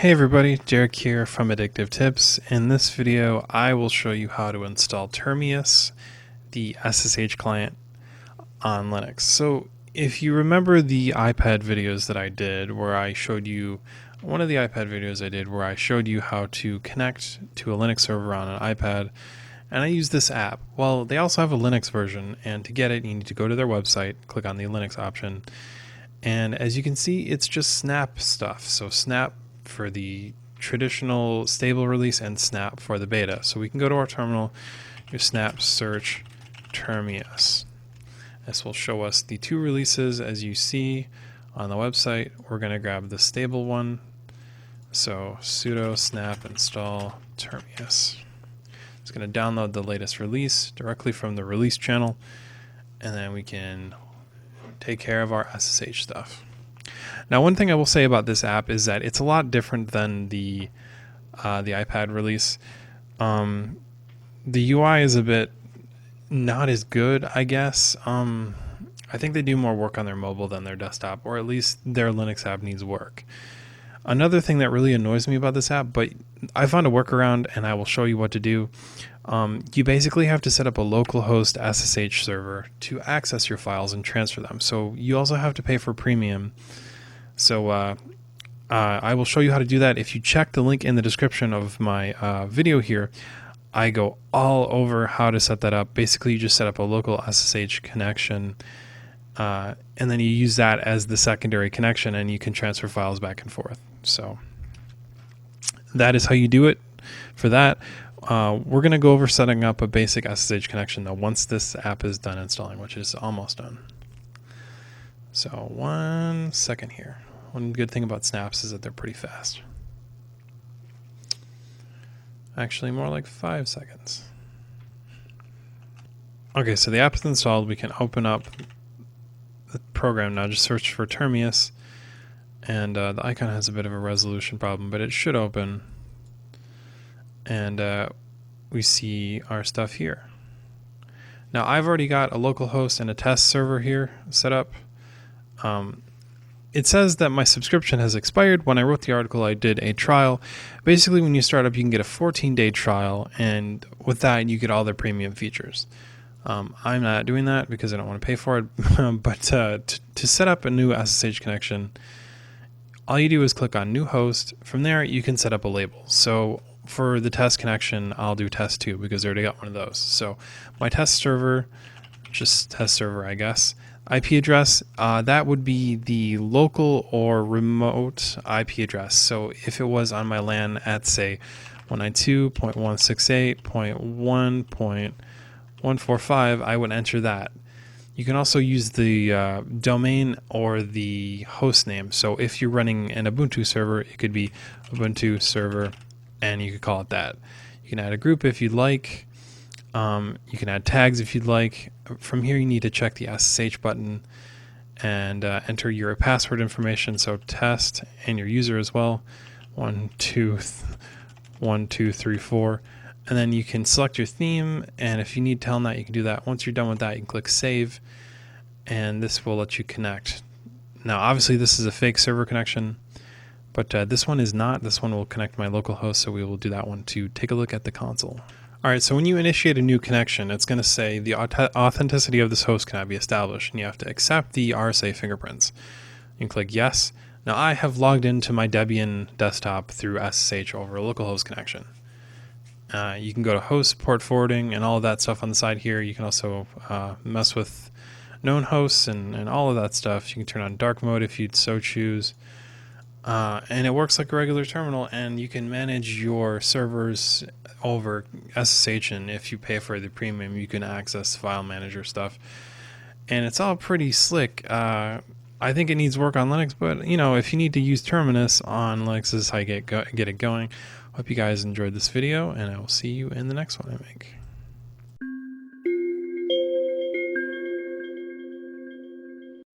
Hey everybody, Derek here from Addictive Tips. In this video, I will show you how to install Termius, the SSH client on Linux. So if you remember the iPad videos that I did where I showed you, one of the iPad videos I did where I showed you how to connect to a Linux server on an iPad, and I use this app. Well, they also have a Linux version, and to get it, you need to go to their website, click on the Linux option, and as you can see, it's just Snap stuff. So Snap for the traditional stable release and Snap for the beta. So we can go to our terminal, your Snap search Termius. This will show us the two releases as you see on the website. We're going to grab the stable one. So sudo snap install Termius. It's going to download the latest release directly from the release channel, and then we can take care of our SSH stuff. Now, one thing I will say about this app is that it's a lot different than the iPad release. The UI is a bit not as good, I guess. I think they do more work on their mobile than their desktop, or at least their Linux app needs work. Another thing that really annoys me about this app, but I found a workaround and I will show you what to do. You basically have to set up a localhost SSH server to access your files and transfer them. So you also have to pay for premium. So I will show you how to do that. If you check the link in the description of my video here, I go all over how to set that up. Basically, you just set up a local SSH connection, and then you use that as the secondary connection, and you can transfer files back and forth. So that is how you do it for that. We're going to go over setting up a basic SSH connection though once this app is done installing, which is almost done. So 1 second here. One good thing about snaps is that they're pretty fast. Actually, more like 5 seconds. Okay, so the app is installed. We can open up the program now. Just search for Termius, and the icon has a bit of a resolution problem, but it should open. And we see our stuff here. Now, I've already got a local host and a test server here set up. It says that my subscription has expired. When I wrote the article, I did a trial. Basically, when you start up, you can get a 14-day trial, and with that, you get all their premium features. I'm not doing that because I don't want to pay for it, but to set up a new SSH connection, all you do is click on New Host. From there, you can set up a label. So for the test connection, I'll do test 2 because I already got one of those. So my test server, just test server, I guess. IP address, that would be the local or remote IP address. So if it was on my LAN at, say, 192.168.1.145, I would enter that. You can also use the domain or the host name. So if you're running an Ubuntu server, it could be Ubuntu server, and you could call it that. You can add a group if you'd like. You can add tags if you'd like. From here, you need to check the SSH button and enter your password information. So test and your user as well. 1, 2, 1, 2, 3, 4. And then you can select your theme. And if you need Telnet, you can do that. Once you're done with that, you can click save. And this will let you connect. Now, obviously, this is a fake server connection, but this one is not. This one will connect my local host, so we will do that one to take a look at the console. All right, so when you initiate a new connection, it's going to say the authenticity of this host cannot be established, and you have to accept the RSA fingerprints. You can click yes. Now, I have logged into my Debian desktop through SSH over a localhost connection. You can go to host, port forwarding, and all of that stuff on the side here. You can also mess with known hosts and all of that stuff. You can turn on dark mode if you'd so choose. And it works like a regular terminal, and you can manage your servers over SSH, and if you pay for the premium, you can access file manager stuff. And it's all pretty slick. I think it needs work on Linux, but you know, if you need to use Terminus on Linux, this is how you get it going. Hope you guys enjoyed this video, and I will see you in the next one I make.